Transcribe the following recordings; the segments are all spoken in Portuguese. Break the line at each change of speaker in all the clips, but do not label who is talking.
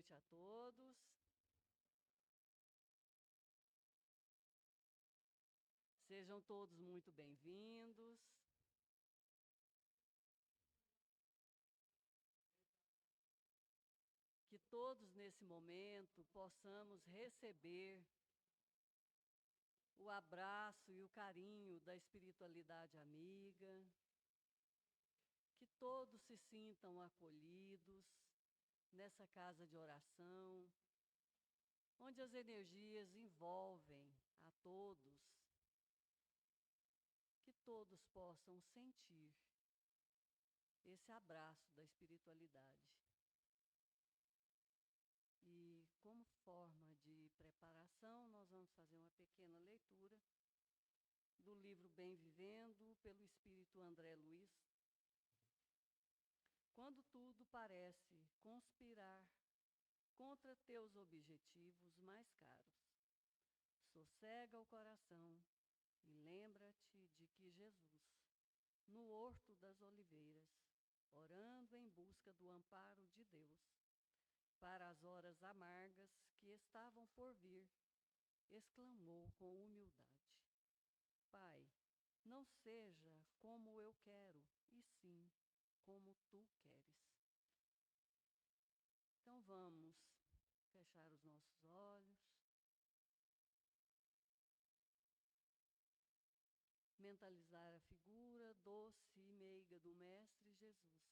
noite a todos. Sejam todos muito bem-vindos. Que todos nesse momento possamos receber o abraço e o carinho da espiritualidade amiga. Que todos se sintam acolhidos nessa casa de oração, onde as energias envolvem a todos. Que todos possam sentir esse abraço da espiritualidade. E como forma de preparação, nós vamos fazer uma pequena leitura do livro Bem Vivendo, pelo Espírito André Luiz. Quando tudo parece conspirar contra teus objetivos mais caros, sossega o coração e lembra-te de que Jesus, no Horto das Oliveiras, orando em busca do amparo de Deus, para as horas amargas que estavam por vir, exclamou com humildade: Pai, não seja como eu quero, e sim como tu queres. Então vamos fechar os nossos olhos, mentalizar a figura doce e meiga do Mestre Jesus,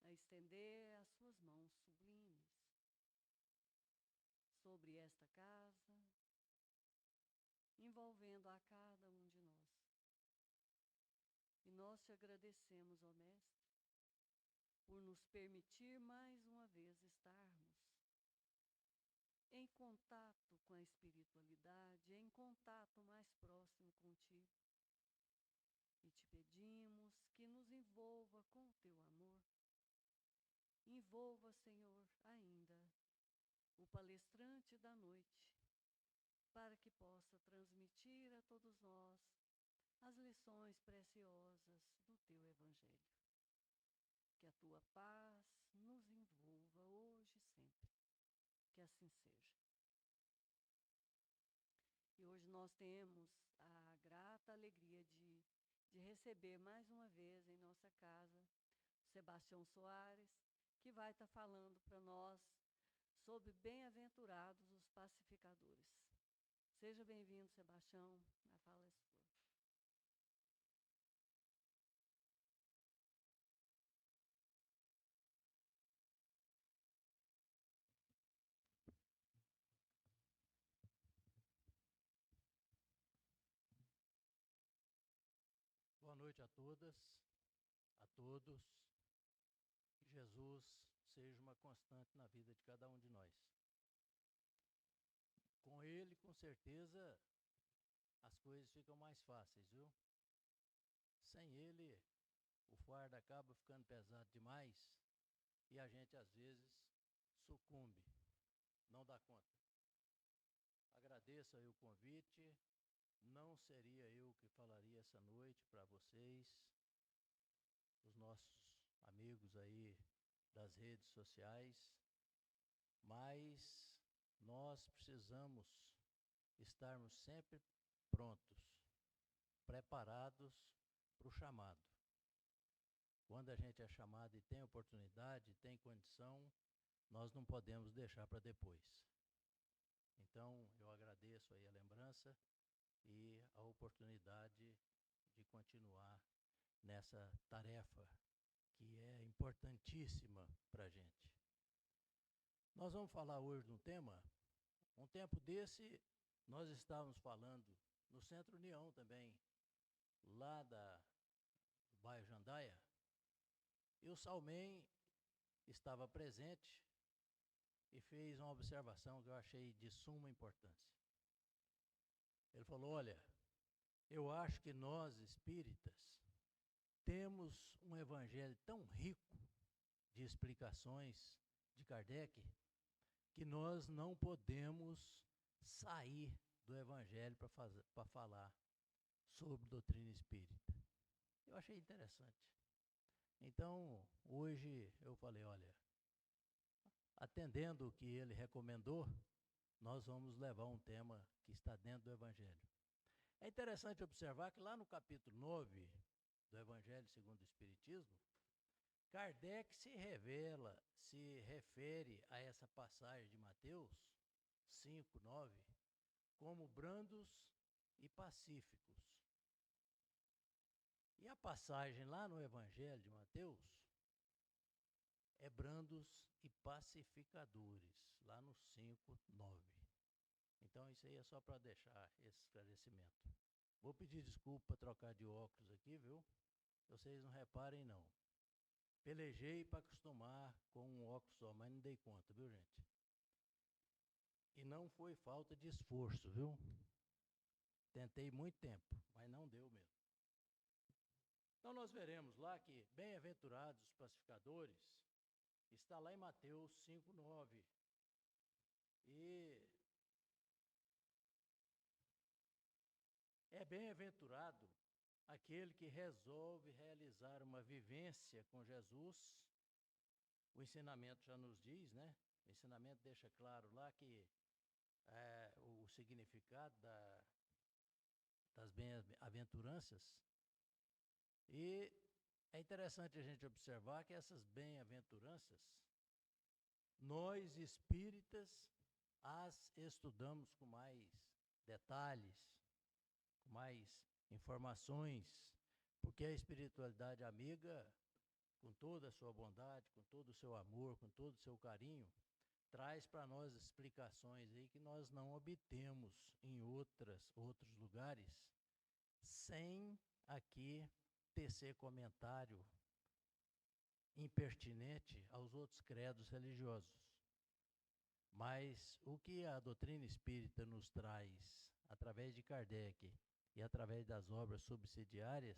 a estender as suas mãos sublimes sobre esta casa, envolvendo a cada um de nós. E nós te agradecemos, ó Mestre, por nos permitir mais uma vez estarmos em contato com a espiritualidade, em contato mais próximo contigo. E te pedimos que nos envolva com o teu amor. Envolva, Senhor, ainda o palestrante da noite, para que possa transmitir a todos nós as lições preciosas do teu Evangelho. Que a tua paz nos envolva hoje e sempre. Que assim seja. E hoje nós temos a grata alegria de receber mais uma vez em nossa casa o Sebastião Soares, que vai estar falando para nós sobre bem-aventurados os pacificadores. Seja bem-vindo, Sebastião, a fala é sua.
Boa noite a todas, a todos. Que Jesus seja uma constante na vida de cada um de nós. Com Ele, com certeza, as coisas ficam mais fáceis, viu? Sem Ele, o fardo acaba ficando pesado demais e a gente, às vezes, sucumbe, não dá conta. Agradeço aí o convite. Não seria eu que falaria essa noite para vocês, os nossos amigos aí das redes sociais, mas nós precisamos estarmos sempre prontos, preparados para o chamado. Quando a gente é chamado e tem oportunidade, tem condição, nós não podemos deixar para depois. Então, eu agradeço aí a lembrança e a oportunidade de continuar nessa tarefa que é importantíssima para a gente. Nós vamos falar hoje de um tempo desse, nós estávamos falando no Centro União também, lá do bairro Jandaia, e o Salmem estava presente e fez uma observação que eu achei de suma importância. Ele falou: olha, eu acho que nós espíritas temos um evangelho tão rico de explicações de Kardec que nós não podemos sair do evangelho para falar sobre doutrina espírita. Eu achei interessante. Então, hoje eu falei, olha, atendendo o que ele recomendou, nós vamos levar um tema que está dentro do Evangelho. É interessante observar que lá no capítulo 9 do Evangelho segundo o Espiritismo, Kardec se revela, se refere a essa passagem de Mateus 5, 9, como brandos e pacíficos. E a passagem lá no Evangelho de Mateus é brandos e pacificadores, lá no 5, 9. Então isso aí é só para deixar esse esclarecimento. Vou pedir desculpa para trocar de óculos aqui, viu? Vocês não reparem não. Pelejei para acostumar com um óculos só, mas não dei conta, viu, gente? E não foi falta de esforço, viu? Tentei muito tempo, mas não deu mesmo. Então nós veremos lá que bem-aventurados os pacificadores está lá em Mateus 5, 9. E é bem-aventurado aquele que resolve realizar uma vivência com Jesus. O ensinamento já nos diz, né? O ensinamento deixa claro lá que o significado das bem-aventuranças. E é interessante a gente observar que essas bem-aventuranças, nós espíritas as estudamos com mais detalhes, com mais informações, porque a espiritualidade amiga, com toda a sua bondade, com todo o seu amor, com todo o seu carinho, traz para nós explicações aí que nós não obtemos em outros lugares, sem aqui tecer comentário impertinente aos outros credos religiosos. Mas o que a doutrina espírita nos traz, através de Kardec e através das obras subsidiárias,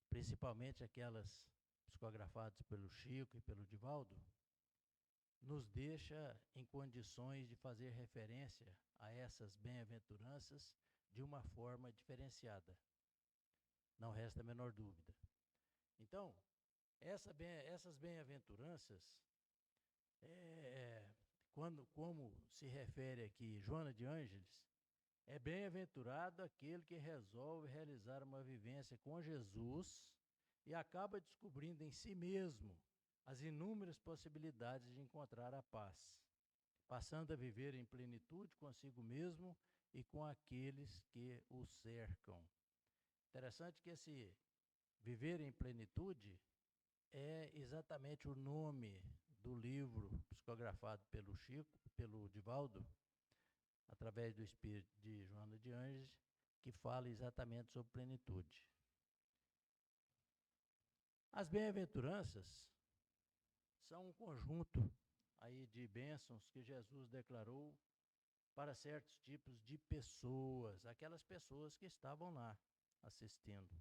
principalmente aquelas psicografadas pelo Chico e pelo Divaldo, nos deixa em condições de fazer referência a essas bem-aventuranças de uma forma diferenciada. Não resta a menor dúvida. Então, essas bem-aventuranças, como se refere aqui Joana de Ângeles, é bem-aventurado aquele que resolve realizar uma vivência com Jesus e acaba descobrindo em si mesmo as inúmeras possibilidades de encontrar a paz, passando a viver em plenitude consigo mesmo e com aqueles que o cercam. Interessante que esse viver em plenitude é exatamente o nome do livro psicografado pelo Chico, pelo Divaldo, através do espírito de Joana de Ângeles, que fala exatamente sobre plenitude. As bem-aventuranças são um conjunto aí de bênçãos que Jesus declarou para certos tipos de pessoas, aquelas pessoas que estavam lá assistindo.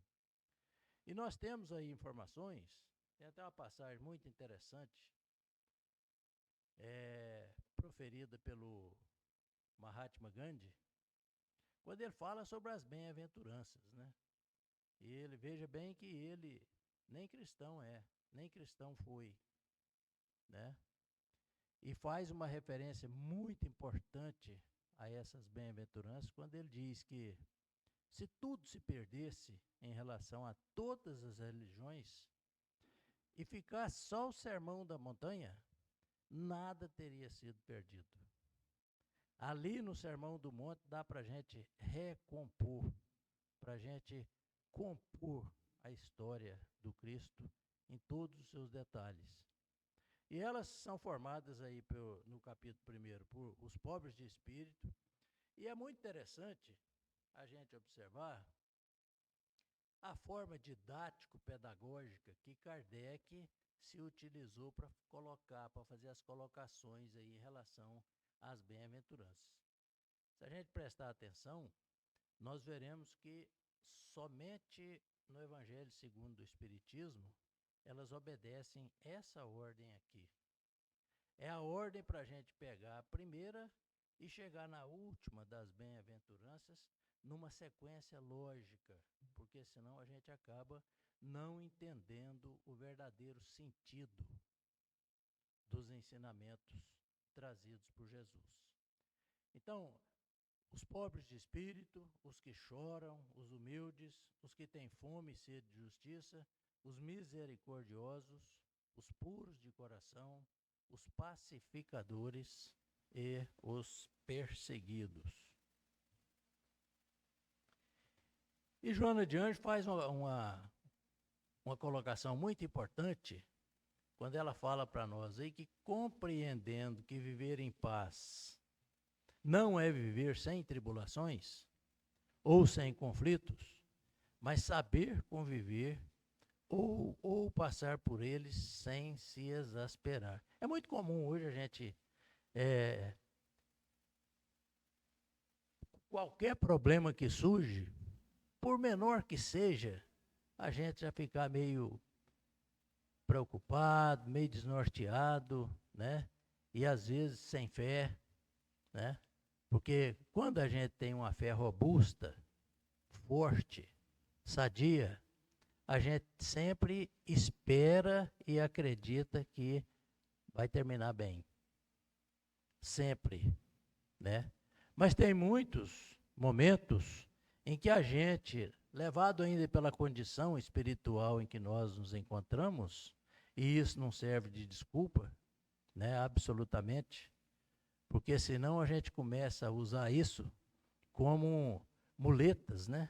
E nós temos aí informações, tem até uma passagem muito interessante, proferida pelo Mahatma Gandhi, quando ele fala sobre as bem-aventuranças, né? E ele, veja bem que ele nem cristão nem cristão foi, né? E faz uma referência muito importante a essas bem-aventuranças quando ele diz que se tudo se perdesse em relação a todas as religiões e ficasse só o sermão da montanha, nada teria sido perdido. Ali no Sermão do Monte dá para a gente recompor, para a gente compor a história do Cristo em todos os seus detalhes. E elas são formadas aí no capítulo 1 por os pobres de espírito, e é muito interessante a gente observar a forma didático-pedagógica que Kardec se utilizou para fazer as colocações aí em relação às bem-aventuranças. Se a gente prestar atenção, nós veremos que somente no Evangelho segundo o Espiritismo, elas obedecem essa ordem aqui. É a ordem para a gente pegar a primeira e chegar na última das bem-aventuranças numa sequência lógica, porque senão a gente acaba não entendendo o verdadeiro sentido dos ensinamentos trazidos por Jesus. Então, os pobres de espírito, os que choram, os humildes, os que têm fome e sede de justiça, os misericordiosos, os puros de coração, os pacificadores e os perseguidos. E Joana de Anjos faz uma colocação muito importante quando ela fala para nós aí que, compreendendo que viver em paz não é viver sem tribulações ou sem conflitos, mas saber conviver ou passar por eles sem se exasperar. É muito comum hoje a gente, qualquer problema que surge, por menor que seja, a gente já ficar meio preocupado, meio desnorteado, né? E às vezes sem fé, né? Porque quando a gente tem uma fé robusta, forte, sadia, a gente sempre espera e acredita que vai terminar bem. Sempre, né? Mas tem muitos momentos em que a gente, levado ainda pela condição espiritual em que nós nos encontramos, e isso não serve de desculpa, né? Absolutamente, porque senão a gente começa a usar isso como muletas, né?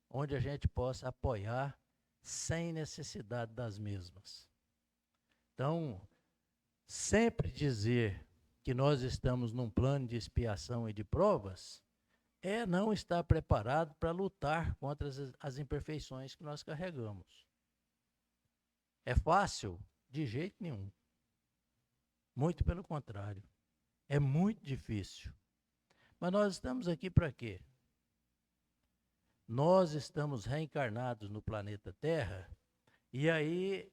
Onde a gente possa apoiar sem necessidade das mesmas. Então, sempre dizer que nós estamos num plano de expiação e de provas é não estar preparado para lutar contra as imperfeições que nós carregamos. É fácil? De jeito nenhum. Muito pelo contrário. É muito difícil. Mas nós estamos aqui para quê? Nós estamos reencarnados no planeta Terra, e aí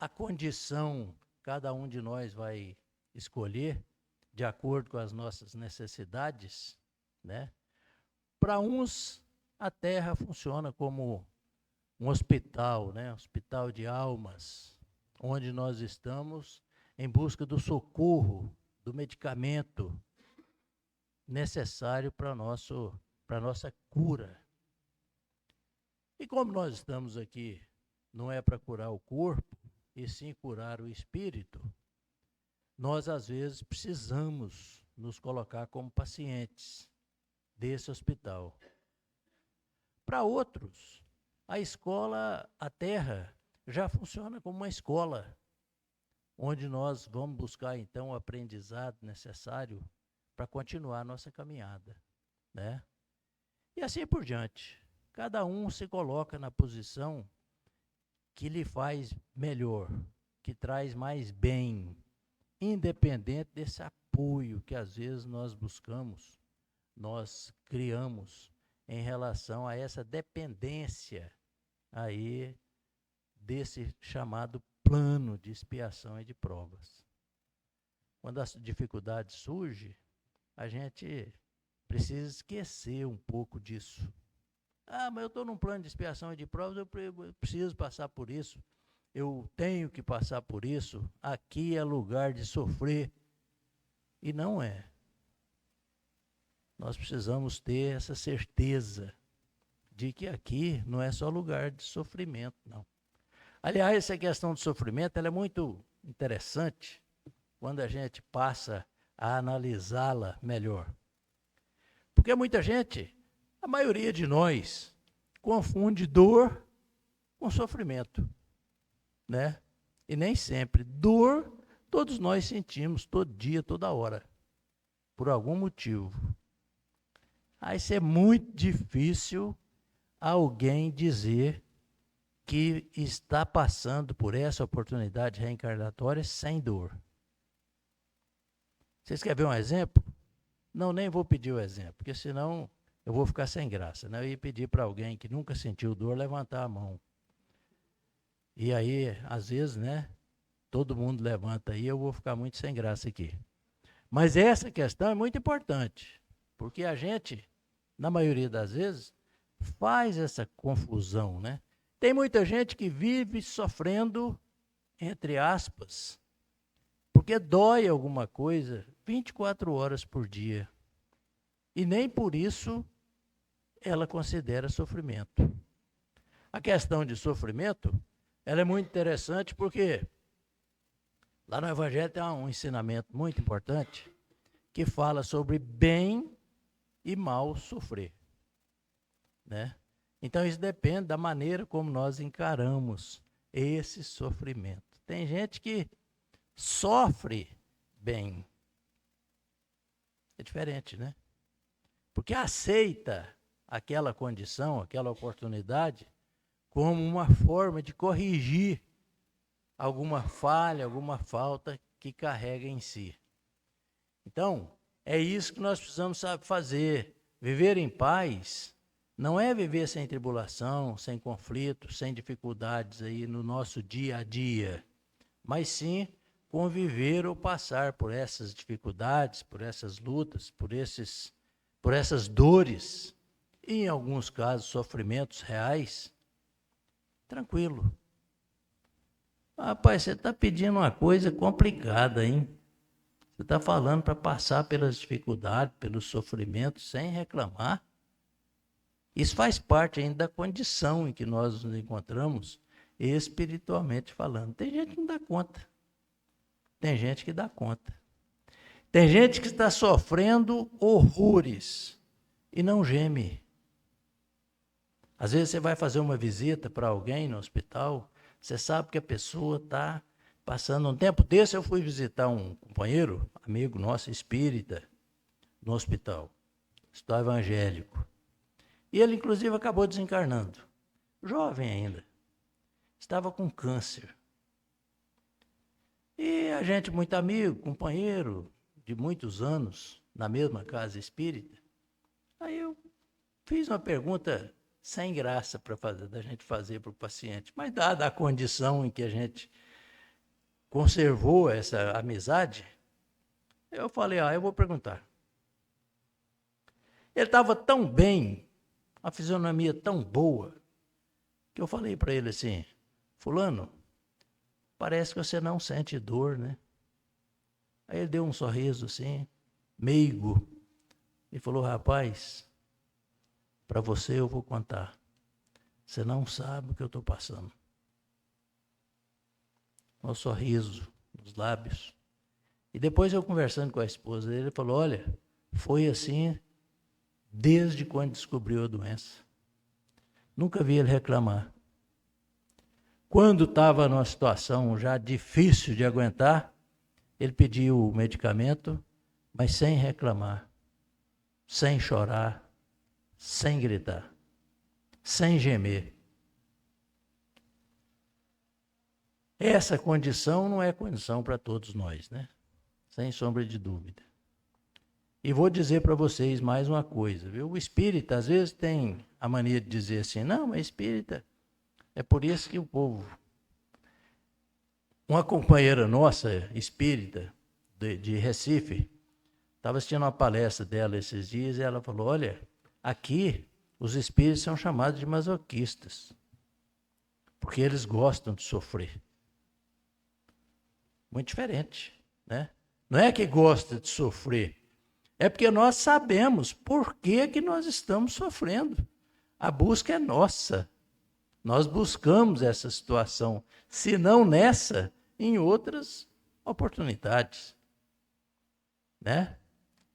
a condição cada um de nós vai escolher de acordo com as nossas necessidades, né? Para uns, a Terra funciona como um hospital, né? Hospital de almas, onde nós estamos em busca do socorro, do medicamento necessário para a nossa cura. E como nós estamos aqui, não é para curar o corpo, e sim curar o espírito, nós às vezes precisamos nos colocar como pacientes desse hospital. Para outros, a escola, a Terra, já funciona como uma escola, onde nós vamos buscar então o aprendizado necessário para continuar a nossa caminhada, né? E assim por diante. Cada um se coloca na posição que lhe faz melhor, que traz mais bem, independente desse apoio que às vezes nós buscamos, nós criamos em relação a essa dependência aí desse chamado plano de expiação e de provas. Quando a dificuldade surge, a gente precisa esquecer um pouco disso. Ah, mas eu estou num plano de expiação e de provas, eu preciso passar por isso. Eu tenho que passar por isso. Aqui é lugar de sofrer. E não é. Nós precisamos ter essa certeza de que aqui não é só lugar de sofrimento, não. Aliás, essa questão de sofrimento ela é muito interessante quando a gente passa a analisá-la melhor. Porque muita gente, a maioria de nós, confunde dor com sofrimento, né? E nem sempre. Dor, todos nós sentimos, todo dia, toda hora, por algum motivo. Aí isso é muito difícil alguém dizer que está passando por essa oportunidade reencarnatória sem dor. Vocês querem ver um exemplo? Não, nem vou pedir o exemplo, porque senão eu vou ficar sem graça, né? Eu ia pedir para alguém que nunca sentiu dor levantar a mão. E aí, às vezes, né? Todo mundo levanta aí, eu vou ficar muito sem graça aqui. Mas essa questão é muito importante, porque a gente, na maioria das vezes, faz essa confusão, né? Tem muita gente que vive sofrendo, entre aspas, porque porque dói alguma coisa 24 horas por dia. E nem por isso ela considera sofrimento. A questão de sofrimento, ela é muito interessante porque lá no Evangelho tem um ensinamento muito importante que fala sobre bem e mal sofrer, né? Então isso depende da maneira como nós encaramos esse sofrimento. Tem gente que sofre bem. É diferente, né? Porque aceita aquela condição, aquela oportunidade, como uma forma de corrigir alguma falha, alguma falta que carrega em si. Então, é isso que nós precisamos saber fazer. Viver em paz não é viver sem tribulação, sem conflito, sem dificuldades aí no nosso dia a dia, mas sim conviver ou passar por essas dificuldades, por essas lutas, por essas dores, e em alguns casos sofrimentos reais, tranquilo. Rapaz, você está pedindo uma coisa complicada, hein? Você está falando para passar pelas dificuldades, pelos sofrimentos, sem reclamar. Isso faz parte ainda da condição em que nós nos encontramos, espiritualmente falando. Tem gente que não dá conta. Tem gente que dá conta. Tem gente que está sofrendo horrores e não geme. Às vezes você vai fazer uma visita para alguém no hospital, você sabe que a pessoa está passando um tempo desse. Eu fui visitar um companheiro, amigo nosso, espírita, no hospital evangélico. E ele, inclusive, acabou desencarnando. Jovem ainda. Estava com câncer. E a gente, muito amigo, companheiro de muitos anos, na mesma casa espírita. Aí eu fiz uma pergunta sem graça da gente fazer para o paciente. Mas dada a condição em que a gente conservou essa amizade, eu falei, eu vou perguntar. Ele estava tão bem, a fisionomia tão boa, que eu falei para ele assim, fulano, parece que você não sente dor, né? Aí ele deu um sorriso assim, meigo, e falou, rapaz, para você eu vou contar, você não sabe o que eu estou passando. Um sorriso nos lábios. E depois eu conversando com a esposa dele, ele falou, olha, foi assim desde quando descobriu a doença. Nunca vi ele reclamar. Quando estava numa situação já difícil de aguentar, ele pediu o medicamento, mas sem reclamar, sem chorar, sem gritar, sem gemer. Essa condição não é condição para todos nós, né? Sem sombra de dúvida. E vou dizer para vocês mais uma coisa, viu? O espírita, às vezes, tem a mania de dizer assim, não, mas espírita, é por isso que o povo... Uma companheira nossa, espírita, de Recife, estava assistindo uma palestra dela esses dias, e ela falou, olha, aqui os espíritos são chamados de masoquistas, porque eles gostam de sofrer. Muito diferente, né? Não é que gosta de sofrer, é porque nós sabemos por que nós estamos sofrendo. A busca é nossa. Nós buscamos essa situação, se não nessa, em outras oportunidades, né?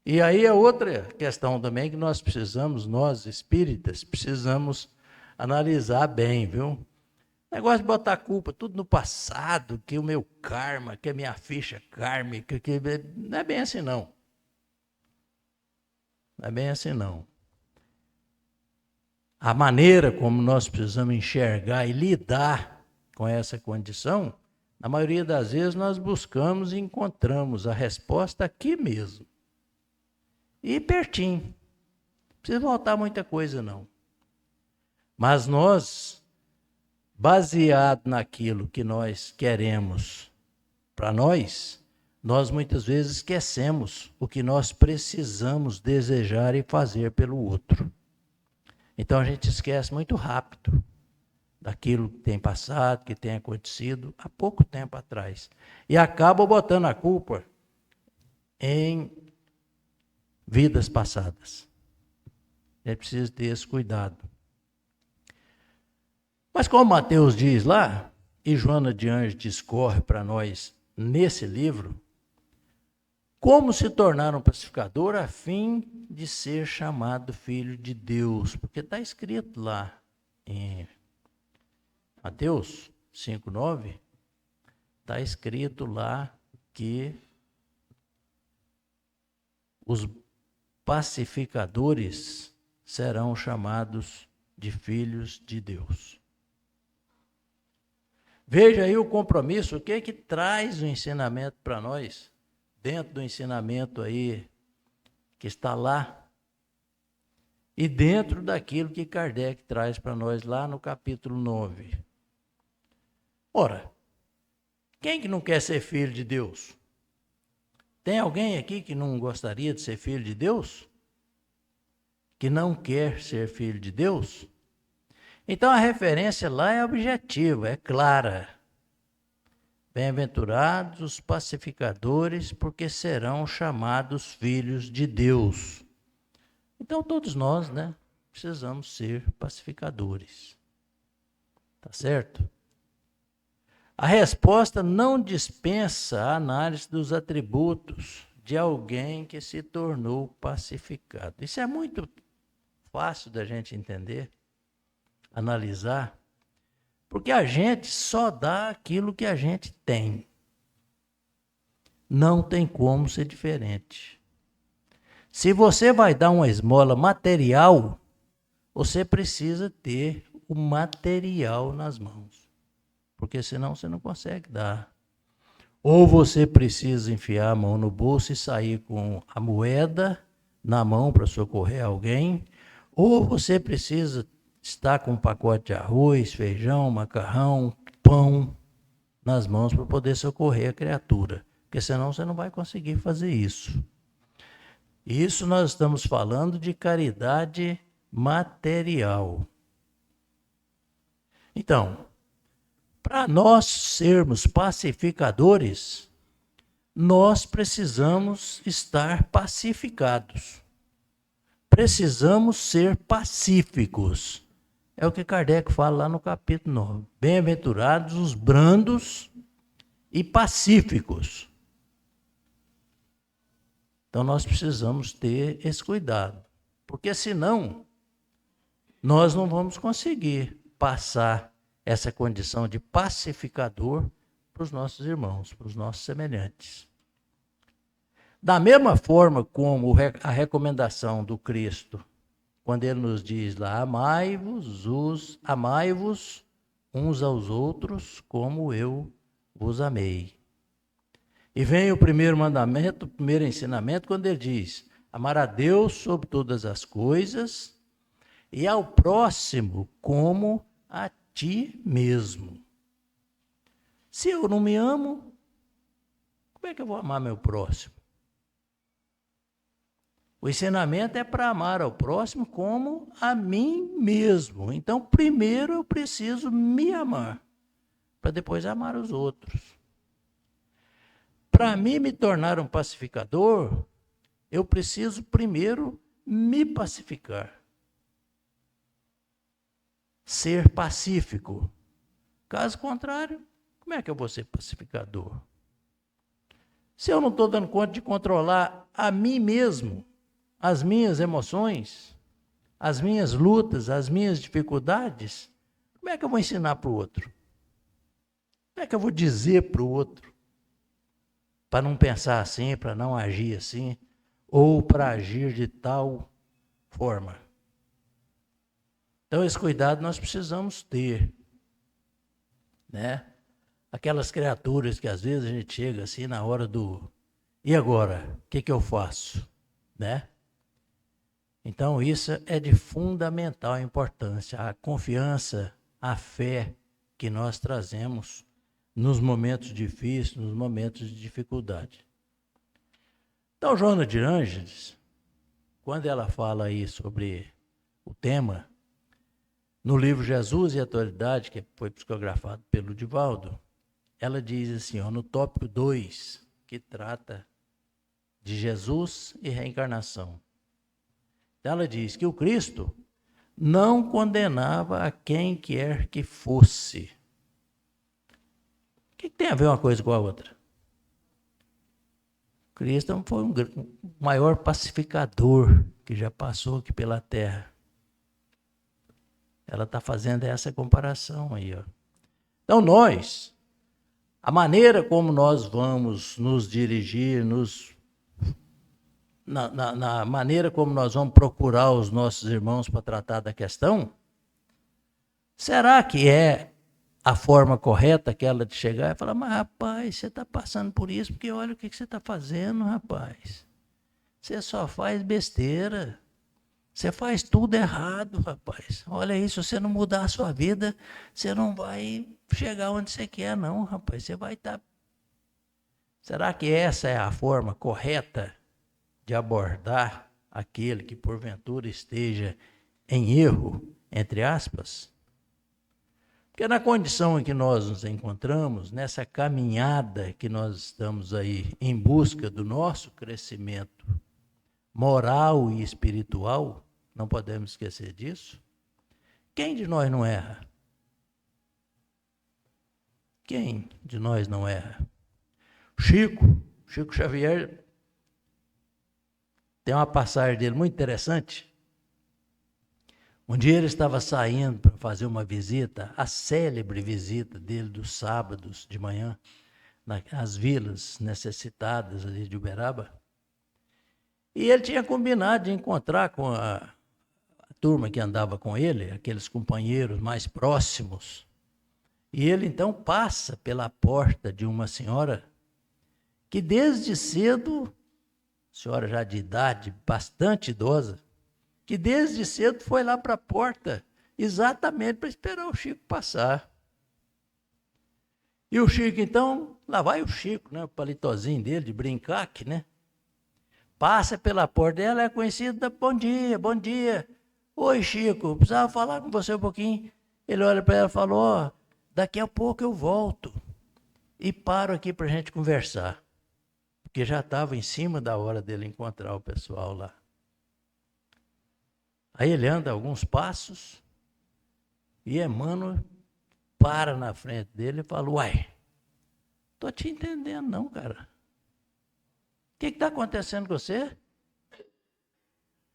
E aí é outra questão também que nós precisamos, nós espíritas, precisamos analisar bem, viu? Negócio de botar a culpa tudo no passado, que o meu karma, que a minha ficha kármica, que não é bem assim não. Não é bem assim não. A maneira como nós precisamos enxergar e lidar com essa condição, na maioria das vezes nós buscamos e encontramos a resposta aqui mesmo. E pertinho. Não precisa voltar muita coisa não. Mas nós, baseado naquilo que nós queremos para nós muitas vezes esquecemos o que nós precisamos desejar e fazer pelo outro. Então a gente esquece muito rápido daquilo que tem passado, que tem acontecido há pouco tempo atrás. E acabam botando a culpa em vidas passadas. É preciso ter esse cuidado. Mas como Mateus diz lá, e Joana de Anjos discorre para nós nesse livro, como se tornar um pacificador a fim de ser chamado filho de Deus? Porque está escrito lá em Mateus 5:9, está escrito lá que os pacificadores serão chamados de filhos de Deus. Veja aí o compromisso, o que é que traz o ensinamento para nós, dentro do ensinamento aí que está lá, e dentro daquilo que Kardec traz para nós lá no capítulo 9. Ora, quem que não quer ser filho de Deus? Tem alguém aqui que não gostaria de ser filho de Deus? Que não quer ser filho de Deus? Então a referência lá é objetiva, é clara. Bem-aventurados os pacificadores, porque serão chamados filhos de Deus. Então todos nós, né, precisamos ser pacificadores. Tá certo? A resposta não dispensa a análise dos atributos de alguém que se tornou pacificado. Isso é muito fácil da gente entender, analisar, porque a gente só dá aquilo que a gente tem. Não tem como ser diferente. Se você vai dar uma esmola material, você precisa ter o material nas mãos, porque senão você não consegue dar. Ou você precisa enfiar a mão no bolso e sair com a moeda na mão para socorrer alguém, ou você precisa estar com um pacote de arroz, feijão, macarrão, pão nas mãos para poder socorrer a criatura, porque senão você não vai conseguir fazer isso. Isso nós estamos falando de caridade material. Então, para nós sermos pacificadores, nós precisamos estar pacificados. Precisamos ser pacíficos. É o que Kardec fala lá no capítulo 9. Bem-aventurados os brandos e pacíficos. Então nós precisamos ter esse cuidado, porque senão nós não vamos conseguir passar essa condição de pacificador para os nossos irmãos, para os nossos semelhantes. Da mesma forma como a recomendação do Cristo, quando ele nos diz lá, amai-vos uns aos outros como eu vos amei. E vem o primeiro mandamento, o primeiro ensinamento, quando ele diz, amar a Deus sobre todas as coisas e ao próximo como a ti mesmo. Se eu não me amo, como é que eu vou amar meu próximo? O ensinamento é para amar ao próximo como a mim mesmo. Então, primeiro eu preciso me amar, para depois amar os outros. Para mim me tornar um pacificador, eu preciso primeiro me pacificar. Ser pacífico. Caso contrário, como é que eu vou ser pacificador? Se eu não estou dando conta de controlar a mim mesmo, as minhas emoções, as minhas lutas, as minhas dificuldades, como é que eu vou ensinar para o outro? Como é que eu vou dizer para o outro? Para não pensar assim, para não agir assim, ou para agir de tal forma. Então, esse cuidado nós precisamos ter, né? Aquelas criaturas que às vezes a gente chega assim na hora do e agora? O que eu faço? Né? Então, isso é de fundamental importância, a confiança, a fé que nós trazemos nos momentos difíceis, nos momentos de dificuldade. Então, Joana de Ângeles, quando ela fala aí sobre o tema, no livro Jesus e a Atualidade, que foi psicografado pelo Divaldo, ela diz assim, ó, no tópico 2, que trata de Jesus e reencarnação. Então ela diz que o Cristo não condenava a quem quer que fosse. O que tem a ver uma coisa com a outra? Cristo foi o maior pacificador que já passou aqui pela Terra. Ela está fazendo essa comparação aí, ó. Então nós, a maneira como nós vamos nos dirigir, na maneira como nós vamos procurar os nossos irmãos para tratar da questão, será que é a forma correta aquela de chegar e falar, mas rapaz, você está passando por isso, porque olha o que você está fazendo, rapaz. Você só faz besteira. Você faz tudo errado, rapaz. Olha aí, se você não mudar a sua vida, você não vai chegar onde você quer, não, rapaz. Você vai estar... Será que essa é a forma correta de abordar aquele que porventura esteja em erro, entre aspas? Porque na condição em que nós nos encontramos, nessa caminhada que nós estamos aí em busca do nosso crescimento moral e espiritual, não podemos esquecer disso. Quem de nós não erra? Quem de nós não erra? Chico Xavier, tem uma passagem dele muito interessante. Um dia ele estava saindo para fazer uma visita, a célebre visita dele dos sábados de manhã, nas vilas necessitadas ali de Uberaba. E ele tinha combinado de encontrar com a turma que andava com ele, aqueles companheiros mais próximos. E ele então passa pela porta de uma senhora que desde cedo, senhora já de idade, bastante idosa, que desde cedo foi lá para a porta, exatamente para esperar o Chico passar. E o Chico, então, lá vai o Chico, né, o palitozinho dele, de brincaque, né? Passa pela porta dela, é conhecida, bom dia, bom dia. Oi, Chico, precisava falar com você um pouquinho. Ele olha para ela e falou, ó, daqui a pouco eu volto e paro aqui para a gente conversar. Porque já estava em cima da hora dele encontrar o pessoal lá. Aí ele anda alguns passos e Emmanuel para na frente dele e fala, uai, tô te entendendo não, cara. O que está acontecendo com você?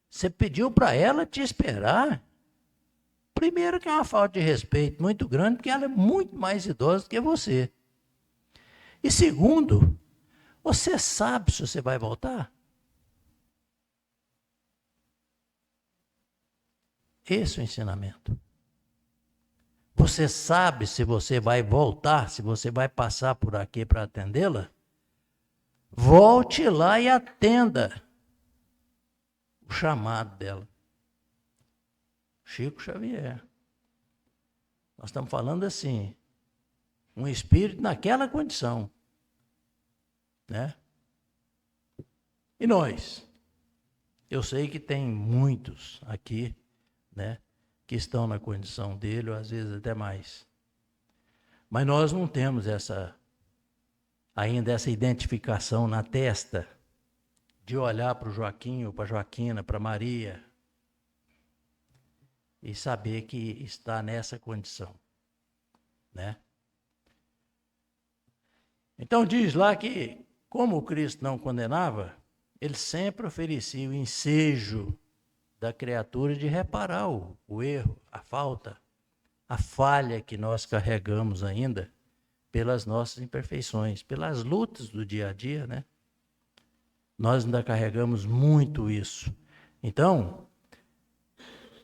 Você pediu para ela te esperar? Primeiro que é uma falta de respeito muito grande, porque ela é muito mais idosa do que você. E segundo, você sabe se você vai voltar? Esse é o ensinamento. Você sabe se você vai voltar, se você vai passar por aqui para atendê-la? Volte lá e atenda o chamado dela. Chico Xavier. Nós estamos falando assim, um espírito naquela condição, né? E nós? Eu sei que tem muitos aqui, né, que estão na condição dele, ou às vezes até mais. Mas nós não temos ainda essa identificação na testa de olhar para o Joaquim ou para a Joaquina, para Maria, e saber que está nessa condição, né? Então diz lá que, como o Cristo não condenava, ele sempre oferecia o ensejo da criatura de reparar o erro, a falta, a falha que nós carregamos ainda pelas nossas imperfeições, pelas lutas do dia a dia, né? Nós ainda carregamos muito isso. Então,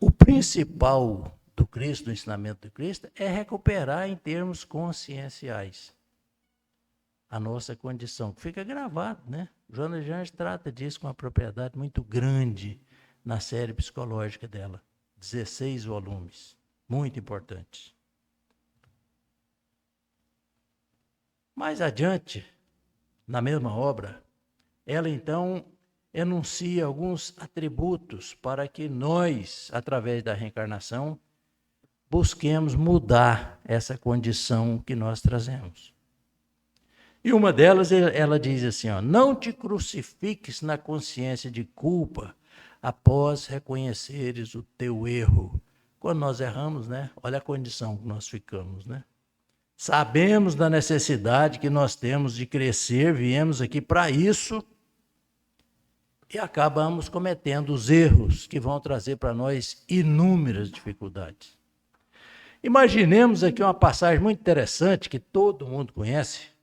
o principal do Cristo, do ensinamento do Cristo, é recuperar em termos conscienciais a nossa condição, que fica gravado, né? Joana de Anjos trata disso com uma propriedade muito grande na série psicológica dela. 16 volumes, muito importantes. Mais adiante, na mesma obra, ela então enuncia alguns atributos para que nós, através da reencarnação, busquemos mudar essa condição que nós trazemos. E uma delas, ela diz assim, ó, não te crucifiques na consciência de culpa após reconheceres o teu erro. Quando nós erramos, né? Olha a condição que nós ficamos, né? Sabemos da necessidade que nós temos de crescer, viemos aqui para isso e acabamos cometendo os erros que vão trazer para nós inúmeras dificuldades. Imaginemos aqui uma passagem muito interessante que todo mundo conhece.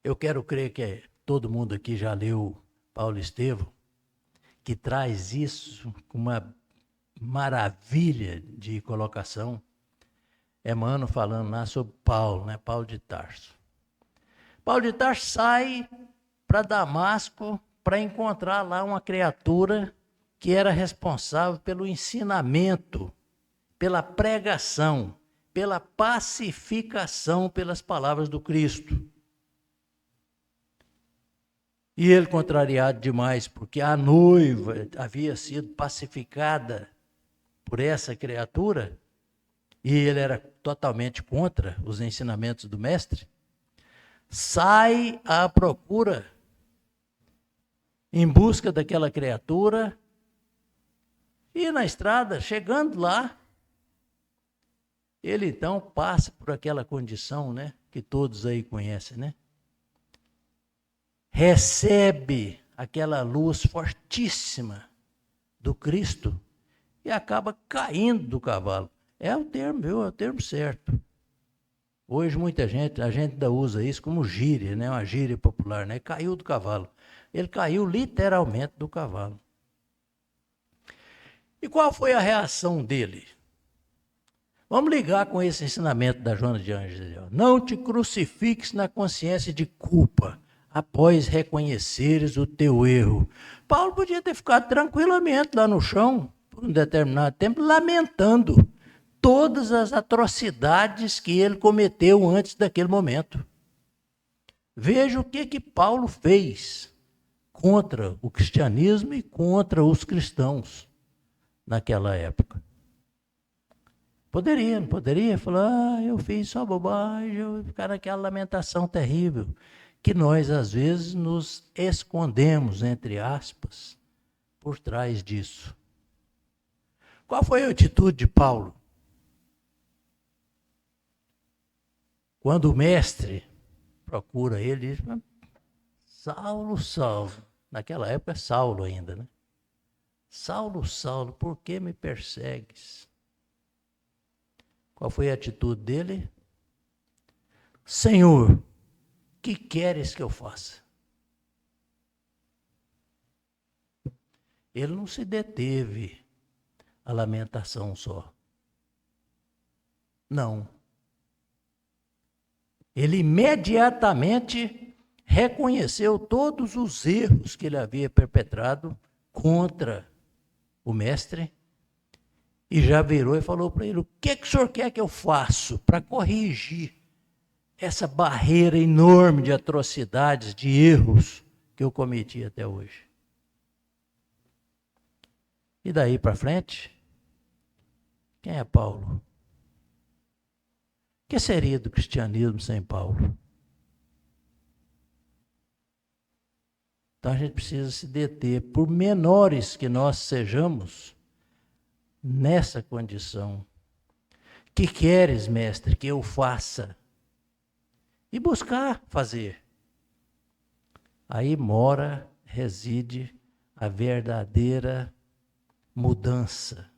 Eu quero crer que todo mundo aqui já leu Paulo Estevão, que traz isso com uma maravilha de colocação. Emmanuel falando lá sobre Paulo, né? Paulo de Tarso. Paulo de Tarso sai para Damasco para encontrar lá uma criatura que era responsável pelo ensinamento, pela pregação, pela pacificação pelas palavras do Cristo. E ele, contrariado demais, porque a noiva havia sido pacificada por essa criatura, e ele era totalmente contra os ensinamentos do mestre, sai à procura, em busca daquela criatura, e na estrada, chegando lá, ele então passa por aquela condição, né, que todos aí conhecem, né? Recebe aquela luz fortíssima do Cristo e acaba caindo do cavalo. É o termo, viu? É o termo certo. Hoje muita gente, a gente ainda usa isso como gíria, né? Uma gíria popular, né? Caiu do cavalo. Ele caiu literalmente do cavalo. E qual foi a reação dele? Vamos ligar com esse ensinamento da Joana de Ângeles. Não te crucifiques na consciência de culpa, após reconheceres o teu erro. Paulo podia ter ficado tranquilamente lá no chão, por um determinado tempo, lamentando todas as atrocidades que ele cometeu antes daquele momento. Veja o que Paulo fez contra o cristianismo e contra os cristãos naquela época. Não poderia falar, eu fiz só bobagem, eu ficar naquela lamentação terrível, que nós às vezes nos escondemos, entre aspas, por trás disso. Qual foi a atitude de Paulo? Quando o mestre procura ele, diz, Saulo, Saulo, naquela época Saulo ainda, né? Saulo, Saulo, por que me persegues? Qual foi a atitude dele? Senhor, que queres que eu faça? Ele não se deteve à lamentação só. Não. Ele imediatamente reconheceu todos os erros que ele havia perpetrado contra o mestre e já virou e falou para ele, o que o senhor quer que eu faça para corrigir essa barreira enorme de atrocidades, de erros que eu cometi até hoje? E daí para frente, quem é Paulo? O que seria do cristianismo sem Paulo? Então a gente precisa se deter, por menores que nós sejamos, nessa condição. Que queres, mestre, que eu faça? E buscar fazer. Aí reside a verdadeira mudança,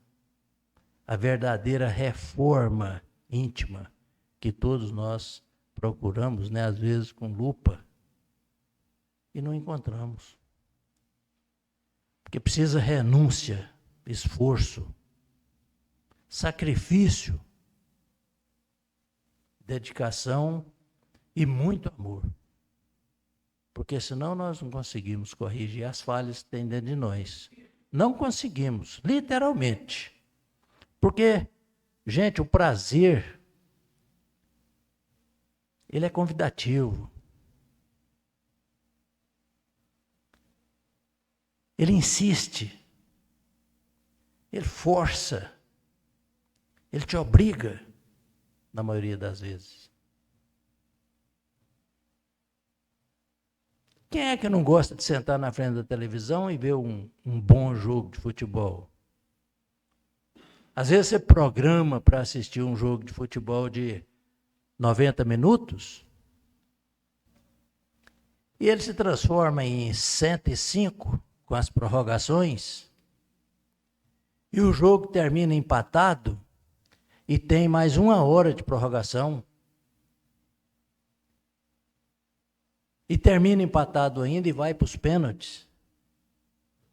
a verdadeira reforma íntima que todos nós procuramos, né, às vezes com lupa, e não encontramos. Porque precisa renúncia, esforço, sacrifício, dedicação e muito amor. Porque senão nós não conseguimos corrigir as falhas que tem dentro de nós. Não conseguimos, literalmente. Porque, gente, o prazer, ele é convidativo. Ele insiste. Ele força. Ele te obriga, na maioria das vezes. Quem é que não gosta de sentar na frente da televisão e ver um bom jogo de futebol? Às vezes você programa para assistir um jogo de futebol de 90 minutos e ele se transforma em 105 com as prorrogações e o jogo termina empatado e tem mais 1 hora de prorrogação. E termina empatado ainda e vai para os pênaltis.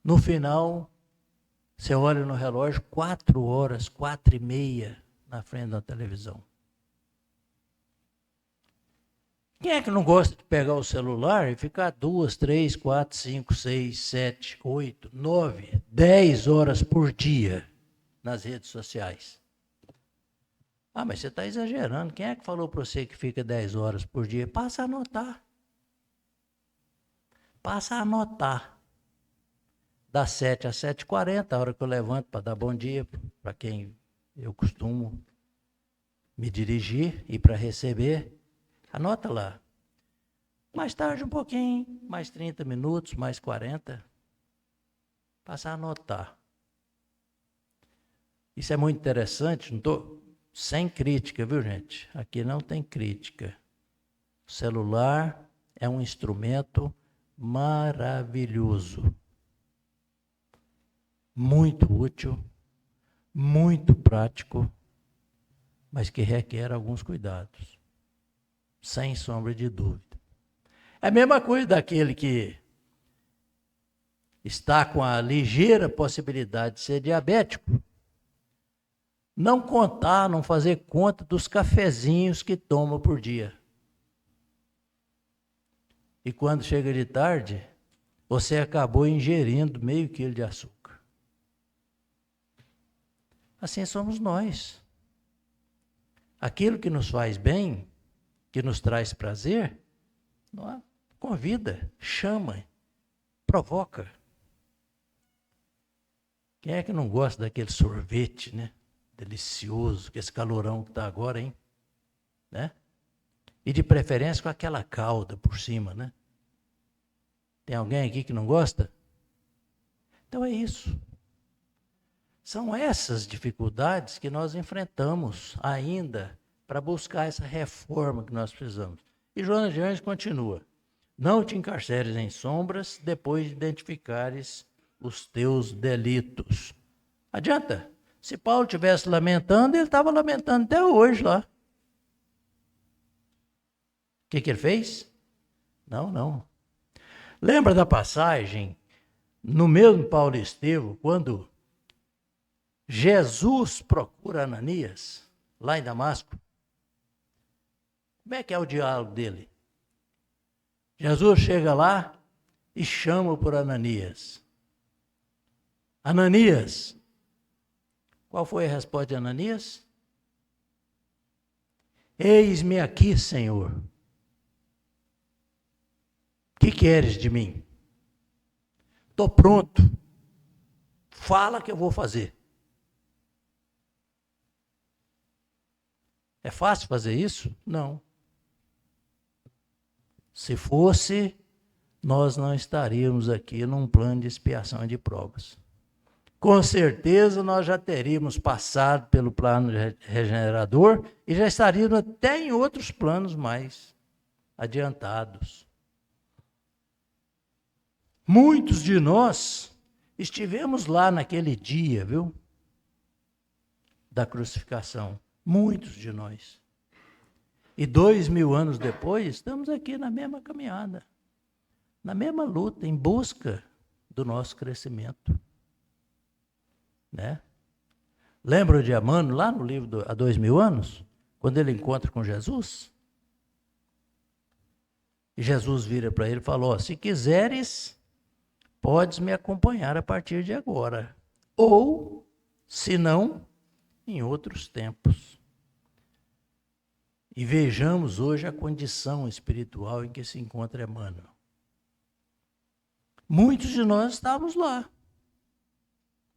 No final, você olha no relógio, 4 horas, 4h30 na frente da televisão. Quem é que não gosta de pegar o celular e ficar 2, 3, 4, 5, 6, 7, 8, 9, 10 horas por dia nas redes sociais? Ah, mas você está exagerando. Quem é que falou para você que fica 10 horas por dia? Passa a anotar. Passa a anotar. Das 7 às 7h40, a hora que eu levanto para dar bom dia para quem eu costumo me dirigir e para receber. Anota lá. Mais tarde um pouquinho, mais 30 minutos, mais 40. Passa a anotar. Isso é muito interessante, não estou sem crítica, viu, gente? Aqui não tem crítica. O celular é um instrumento maravilhoso, muito útil, muito prático, mas que requer alguns cuidados, sem sombra de dúvida. É a mesma coisa daquele que está com a ligeira possibilidade de ser diabético, não contar, não fazer conta dos cafezinhos que toma por dia. E quando chega de tarde, você acabou ingerindo meio quilo de açúcar. Assim somos nós. Aquilo que nos faz bem, que nos traz prazer, convida, chama, provoca. Quem é que não gosta daquele sorvete, né? Delicioso, com esse calorão que está agora, hein? Né? E de preferência com aquela calda por cima, né? Tem alguém aqui que não gosta? Então é isso. São essas dificuldades que nós enfrentamos ainda para buscar essa reforma que nós precisamos. E Joana de Anjos continua. Não te encarceres em sombras depois de identificares os teus delitos. Adianta. Se Paulo estivesse lamentando, ele estava lamentando até hoje lá. O que ele fez? Não. Lembra da passagem, no mesmo Paulo e Estevão, quando Jesus procura Ananias, lá em Damasco? Como é que é o diálogo dele? Jesus chega lá e chama por Ananias. Ananias. Qual foi a resposta de Ananias? Eis-me aqui, Senhor. O que queres de mim? Estou pronto. Fala que eu vou fazer. É fácil fazer isso? Não. Se fosse, nós não estaríamos aqui num plano de expiação e de provas. Com certeza nós já teríamos passado pelo plano regenerador e já estaríamos até em outros planos mais adiantados. Muitos de nós estivemos lá naquele dia, viu? Da crucificação. Muitos de nós. E 2000 anos depois, estamos aqui na mesma caminhada, na mesma luta, em busca do nosso crescimento. Né? Lembra de Amano, lá no livro Há 2000 anos, quando ele encontra com Jesus? E Jesus vira para ele e falou, se quiseres, podes me acompanhar a partir de agora. Ou, se não, em outros tempos. E vejamos hoje a condição espiritual em que se encontra Emmanuel. Muitos de nós estávamos lá,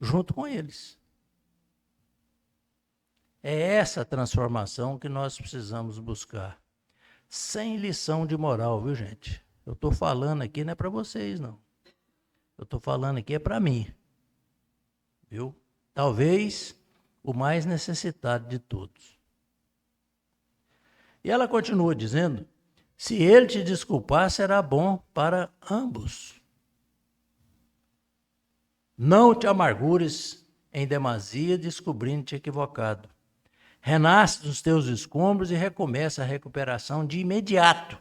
junto com eles. É essa transformação que nós precisamos buscar. Sem lição de moral, viu, gente? Eu estou falando aqui não é para vocês, não. Eu estou falando aqui é para mim. Viu? Talvez o mais necessitado de todos. E ela continua dizendo, se ele te desculpar, será bom para ambos. Não te amargures em demasia, descobrindo-te equivocado. Renasce dos teus escombros e recomeça a recuperação de imediato.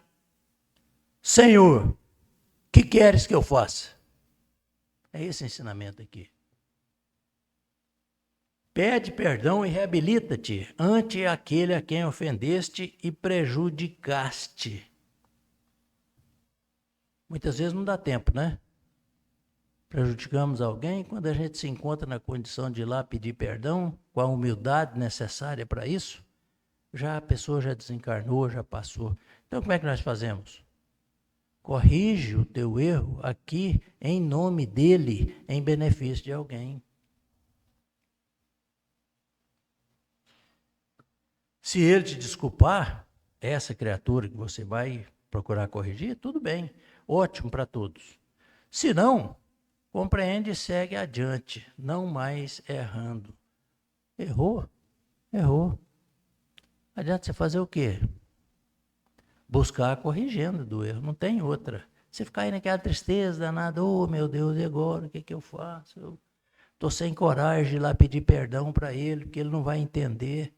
Senhor, que queres que eu faça? É esse ensinamento aqui. Pede perdão e reabilita-te ante aquele a quem ofendeste e prejudicaste. Muitas vezes não dá tempo, né? Prejudicamos alguém, quando a gente se encontra na condição de ir lá pedir perdão, com a humildade necessária para isso, a pessoa já desencarnou, já passou. Então como é que nós fazemos? Corrige o teu erro aqui em nome dele, em benefício de alguém. Se ele te desculpar, essa criatura que você vai procurar corrigir, tudo bem, ótimo para todos. Se não, compreende e segue adiante, não mais errando. Errou? Errou. Adianta você fazer o quê? Buscar a corrigenda do erro, não tem outra. Você ficar aí naquela tristeza danada, oh meu Deus, e agora? O que eu faço? Eu estou sem coragem de ir lá pedir perdão para ele, porque ele não vai entender.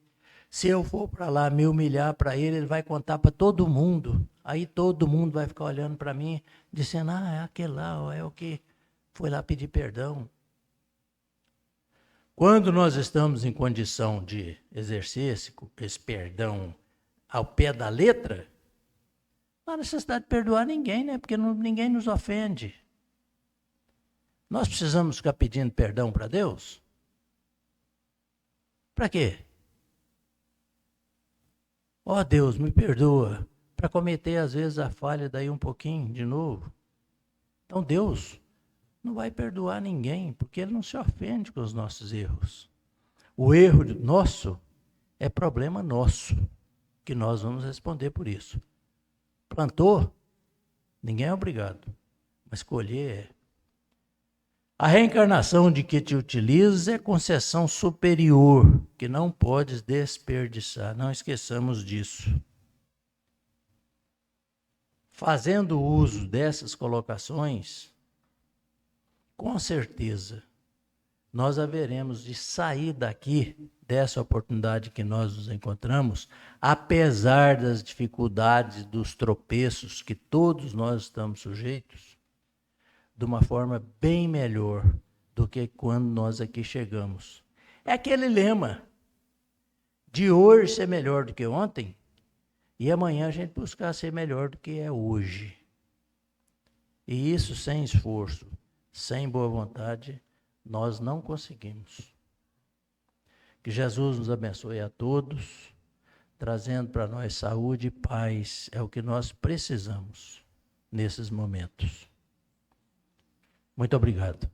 Se eu for para lá me humilhar para ele, ele vai contar para todo mundo. Aí todo mundo vai ficar olhando para mim, dizendo, é aquele lá, ó, é o que foi lá pedir perdão. Quando nós estamos em condição de exercer esse perdão ao pé da letra, não há necessidade de perdoar ninguém, né? Porque ninguém nos ofende. Nós precisamos ficar pedindo perdão para Deus? Para quê? Ó Deus, me perdoa, para cometer às vezes a falha daí um pouquinho de novo. Então Deus não vai perdoar ninguém, porque ele não se ofende com os nossos erros. O erro nosso é problema nosso, que nós vamos responder por isso. Plantou, ninguém é obrigado, mas colher é. A reencarnação de que te utilizas é concessão superior, que não podes desperdiçar. Não esqueçamos disso. Fazendo uso dessas colocações, com certeza, nós haveremos de sair daqui, dessa oportunidade que nós nos encontramos, apesar das dificuldades, dos tropeços que todos nós estamos sujeitos, de uma forma bem melhor do que quando nós aqui chegamos. É aquele lema, de hoje ser melhor do que ontem, e amanhã a gente buscar ser melhor do que é hoje. E isso sem esforço, sem boa vontade, nós não conseguimos. Que Jesus nos abençoe a todos, trazendo para nós saúde e paz, é o que nós precisamos nesses momentos. Muito obrigado.